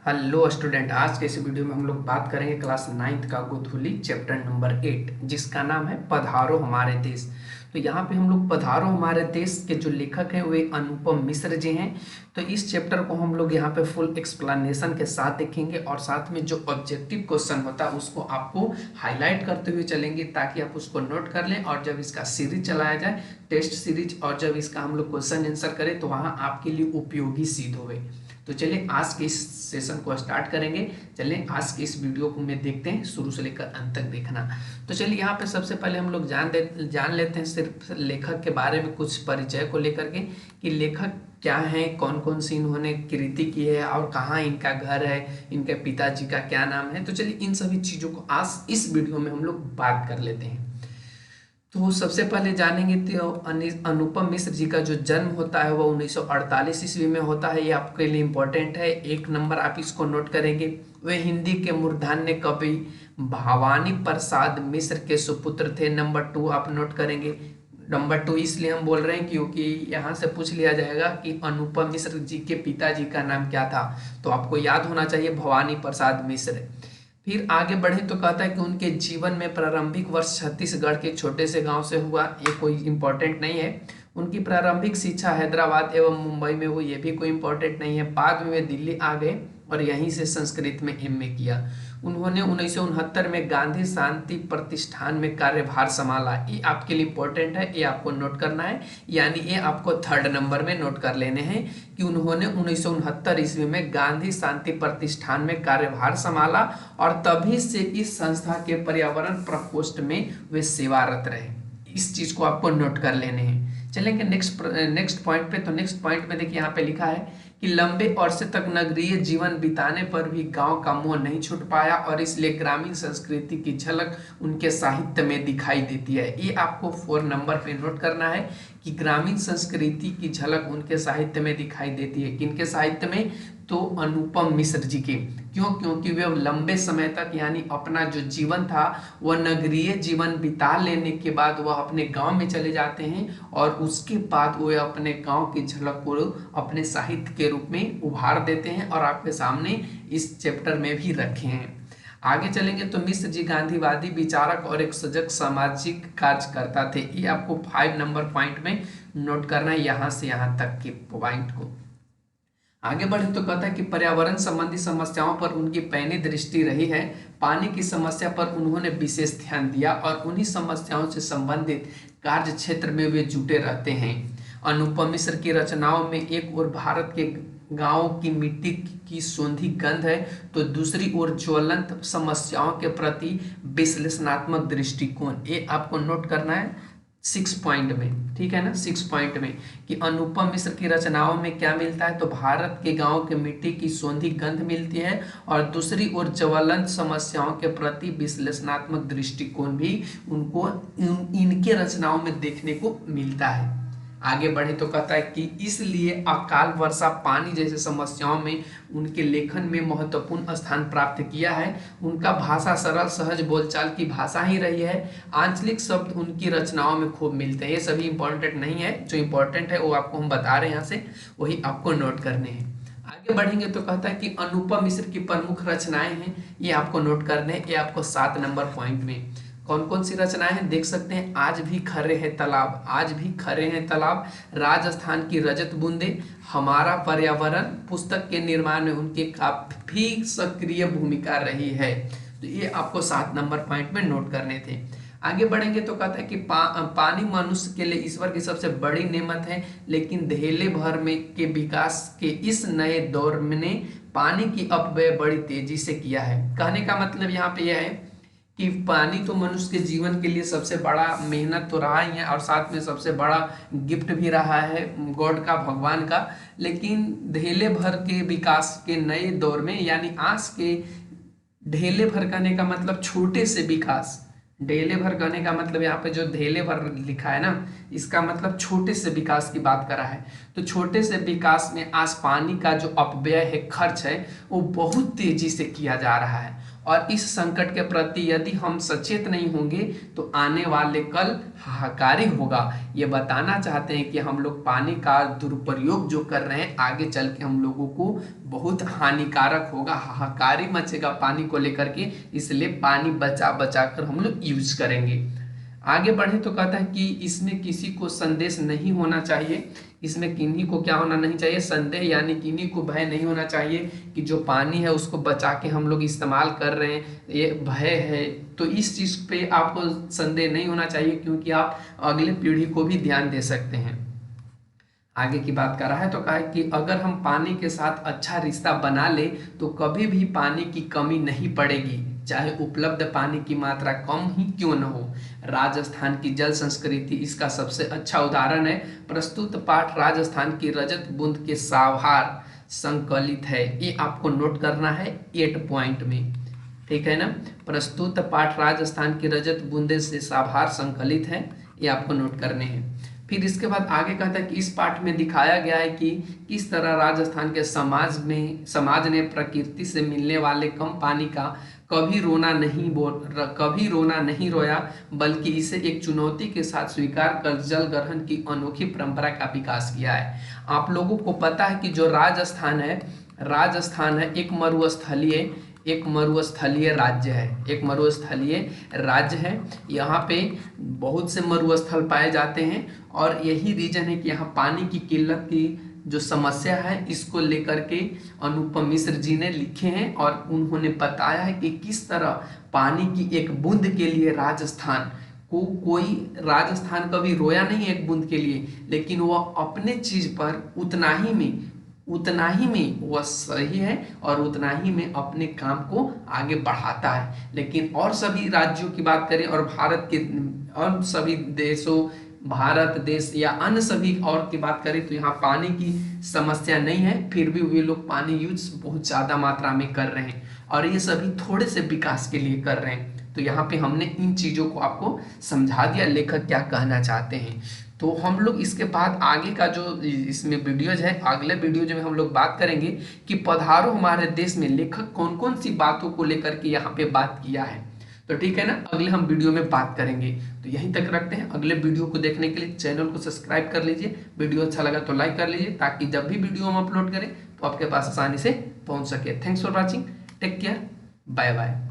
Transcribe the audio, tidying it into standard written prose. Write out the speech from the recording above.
Hello student, आज के इस वीडियो में हम लोग बात करेंगे क्लास 9th का गोधूली चैप्टर नंबर 8 जिसका नाम है पधारो हमारे देश। तो यहाँ पे हम लोग पधारो हमारे देश के जो लेखक हैं वे अनुपम मिश्र जी हैं। तो इस चैप्टर को हम लोग यहाँ पे फुल एक्सप्लेनेशन के साथ देखेंगे और साथ में जो ऑब्जेक्टिव क्वेश्चन होता है उसको आपको हाईलाइट करते हुए चलेंगे ताकि आप उसको नोट कर लें। और जब इसका सीरीज चलाया जाए टेस्ट सीरीज, और जब इसका हम लोग क्वेश्चन आंसर करें तो वहाँ आपके लिए उपयोगी सिद्ध होवे। तो चलिए आज के इस सेशन को स्टार्ट करेंगे। चलिए आज के इस वीडियो को में देखते हैं, शुरू से लेकर अंत तक देखना। तो चलिए यहाँ पे सबसे पहले हम लोग जान लेते हैं सिर्फ लेखक के बारे में, कुछ परिचय को लेकर के कि लेखक क्या है, कौन कौन सी इन्होंने कृति की है और कहाँ इनका घर है, इनके पिताजी का क्या नाम है। तो चलिए इन सभी चीज़ों को आज इस वीडियो में हम लोग बात कर लेते हैं। तो सबसे पहले जानेंगे तो अनुपम मिश्र जी का जो जन्म होता है वो 1948 ईस्वी में होता है। ये आपके लिए इम्पोर्टेंट है, एक नंबर आप इसको नोट करेंगे। वे हिंदी के मूर्धन्य कवि भवानी प्रसाद मिश्र के सुपुत्र थे। नंबर 2 आप नोट करेंगे। नंबर 2 इसलिए हम बोल रहे हैं क्योंकि यहाँ से पूछ लिया जाएगा कि अनुपम मिश्र जी के पिताजी का नाम क्या था, तो आपको याद होना चाहिए भवानी प्रसाद मिश्र। फिर आगे बढ़े तो कहता है कि उनके जीवन में प्रारंभिक वर्ष छत्तीसगढ़ के छोटे से गांव से हुआ। ये कोई इम्पोर्टेंट नहीं है। उनकी प्रारंभिक शिक्षा हैदराबाद एवं मुंबई में हुई, ये भी कोई इम्पोर्टेंट नहीं है। बाद में वे दिल्ली आ गए और यहीं से संस्कृत में एमए किया। उन्होंने 1969 में गांधी शांति प्रतिष्ठान में कार्यभार संभाला। ये आपके लिए इम्पोर्टेंट है, ये आपको नोट करना है, यानी ये आपको 3rd नंबर में नोट कर लेने हैं कि उन्होंने 1969 ईस्वी में गांधी शांति प्रतिष्ठान में कार्यभार संभाला और तभी से इस संस्था के पर्यावरण प्रकोष्ठ में वे सेवारत रहे। इस चीज को आपको नोट कर लेने हैं। चलेंगे नेक्स्ट पॉइंट पे। तो नेक्स्ट पॉइंट में देखिए यहाँ पे लिखा है कि लंबे अरसे तक नगरीय जीवन बिताने पर भी गांव का मोह नहीं छूट पाया और इसलिए ग्रामीण संस्कृति की झलक उनके साहित्य में दिखाई देती है। ये आपको 4 नंबर पे नोट करना है कि ग्रामीण संस्कृति की झलक उनके साहित्य में दिखाई देती है। किनके साहित्य में? तो अनुपम मिश्र जी के। क्यों? क्योंकि वे लंबे समय तक यानी अपना जो जीवन था वह नगरीय जीवन बिता लेने के बाद वह अपने गांव में चले जाते हैं और उसके बाद वे अपने गांव की झलक को अपने साहित्य के रूप में उभार देते हैं और आपके सामने इस चैप्टर में भी रखे हैं। आगे चलेंगे तो मिश्र जी गांधीवादी विचारक और एक सजग सामाजिक कार्यकर्ता थे। ये आपको 5 नंबर पॉइंट में नोट करना है, यहाँ से यहाँ तक के पॉइंट को। आगे बढ़े तो कहता है कि पर्यावरण संबंधी समस्याओं पर उनकी पैनी दृष्टि रही है। पानी की समस्या पर उन्होंने विशेष ध्यान दिया और उन्हीं समस्याओं से संबंधित कार्य क्षेत्र में वे जुटे रहते हैं। अनुपम मिश्र की रचनाओं में एक ओर भारत के गांवों की मिट्टी की सौंधी गंध है तो दूसरी ओर ज्वलंत समस्याओं के प्रति विश्लेषणात्मक दृष्टिकोण। ये आपको नोट करना है 6 पॉइंट में, ठीक है ना। 6 पॉइंट में कि अनुपम मिश्र की रचनाओं में क्या मिलता है, तो भारत के गांव के मिट्टी की सौंधी गंध मिलती है और दूसरी ओर ज्वलंत समस्याओं के प्रति विश्लेषणात्मक दृष्टिकोण भी उनको इनके रचनाओं में देखने को मिलता है। आगे बढ़े तो कहता है कि इसलिए अकाल वर्षा पानी जैसे समस्याओं में उनके लेखन में महत्वपूर्ण स्थान प्राप्त किया है। उनका भाषा सरल सहज बोलचाल की भाषा ही रही है। आंचलिक शब्द उनकी रचनाओं में खूब मिलते हैं। ये सभी इंपॉर्टेंट नहीं है, जो इंपॉर्टेंट है वो आपको हम बता रहे हैं, यहाँ से वही आपको नोट करने हैं। आगे बढ़ेंगे तो कहता है कि अनुपम मिश्र की प्रमुख रचनाएं हैं, ये आपको नोट करने हैं। ये आपको 7 नंबर पॉइंट में कौन कौन सी रचनाएं हैं देख सकते हैं। आज भी खरे हैं तालाब, आज भी खरे हैं तालाब, राजस्थान की रजत बूंदे, हमारा पर्यावरण पुस्तक के निर्माण में उनकी काफी सक्रिय भूमिका रही है। तो ये आपको 7 नंबर पॉइंट में नोट करने थे। आगे बढ़ेंगे तो कहता है कि पानी मनुष्य के लिए ईश्वर की सबसे बड़ी नेमत है, लेकिन धेले भर में के विकास के इस नए दौर में पानी की अपव्यय बड़ी तेजी से किया है। कहने का मतलब यहाँ पे यह है कि पानी तो मनुष्य के जीवन के लिए सबसे बड़ा मेहनत तो रहा ही है और साथ में सबसे बड़ा गिफ्ट भी रहा है गॉड का, भगवान का। लेकिन ढेले भर के विकास के नए दौर में, यानी आज के ढेले भर करने का मतलब छोटे से विकास, ढेले भर करने का मतलब यहाँ पे जो ढेले भर लिखा है ना, इसका मतलब छोटे से विकास की बात करा है। तो छोटे से विकास में आज पानी का जो अपव्यय है, खर्च है, वो बहुत तेजी से किया जा रहा है और इस संकट के प्रति यदि हम सचेत नहीं होंगे तो आने वाले कल हाहाकारी होगा। ये बताना चाहते हैं कि हम लोग पानी का दुरुपयोग जो कर रहे हैं आगे चल के हम लोगों को बहुत हानिकारक होगा, हाहाकारी मचेगा पानी को लेकर के, इसलिए पानी बचा बचा कर हम लोग यूज करेंगे। आगे बढ़े तो कहता है कि इसमें किसी को संदेश नहीं होना चाहिए, इसमें किन्हीं को क्या होना नहीं चाहिए, संदेह, यानी किन्हीं को भय नहीं होना चाहिए कि जो पानी है उसको बचा के हम लोग इस्तेमाल कर रहे हैं, ये भय है। तो इस चीज़ पे आपको संदेह नहीं होना चाहिए, क्योंकि आप अगले पीढ़ी को भी ध्यान दे सकते हैं। आगे की बात कर रहा है तो कहा है कि अगर हम पानी के साथ अच्छा रिश्ता बना ले तो कभी भी पानी की कमी नहीं पड़ेगी, चाहे उपलब्ध पानी की मात्रा कम ही क्यों न हो। राजस्थान की जल संस्कृति इसका सबसे अच्छा उदाहरण है। प्रस्तुत पाठ राजस्थान की रजत बूंद के साभार संकलित है। ये आपको नोट करना है 8 पॉइंट में, ठीक है ना। प्रस्तुत पाठ राजस्थान की रजत बूंदे से साभार संकलित है, ये आपको नोट करने हैं। फिर इसके बाद आगे कहता है कि इस पाठ में दिखाया गया है कि किस तरह राजस्थान के समाज ने प्रकृति से मिलने वाले कम पानी का कभी रोना नहीं रोया, बल्कि इसे एक चुनौती के साथ स्वीकार कर जल ग्रहण की अनोखी परंपरा का विकास किया है। आप लोगों को पता है कि जो राजस्थान है एक मरुस्थलीय राज्य है। यहाँ पे बहुत से मरुस्थल पाए जाते हैं और यही रीजन है कि यहाँ पानी की किल्लत की जो समस्या है इसको लेकर के अनुपम मिश्र जी ने लिखे हैं और उन्होंने बताया है कि किस तरह पानी की एक बूंद के लिए राजस्थान कभी रोया नहीं एक बूंद के लिए, लेकिन वह अपने चीज पर उतना ही में वह सही है और उतना ही में अपने काम को आगे बढ़ाता है। लेकिन और सभी राज्यों की बात करें और भारत देश या अन्य सभी और की बात करें तो यहाँ पानी की समस्या नहीं है, फिर भी वे लोग पानी यूज बहुत ज़्यादा मात्रा में कर रहे हैं और ये सभी थोड़े से विकास के लिए कर रहे हैं। तो यहाँ पे हमने इन चीज़ों को आपको समझा दिया लेखक क्या कहना चाहते हैं। तो हम लोग इसके बाद आगे का जो इसमें वीडियोज है, अगले वीडियोज में हम लोग बात करेंगे कि पधारो हमारे देश में लेखक कौन कौन सी बातों को लेकर के यहाँ पे बात किया है। तो ठीक है ना, अगले हम वीडियो में बात करेंगे। तो यहीं तक रखते हैं, अगले वीडियो को देखने के लिए चैनल को सब्सक्राइब कर लीजिए, वीडियो अच्छा लगा तो लाइक कर लीजिए ताकि जब भी वीडियो हम अपलोड करें तो आपके पास आसानी से पहुंच सके। Thanks for watching, take care, bye bye.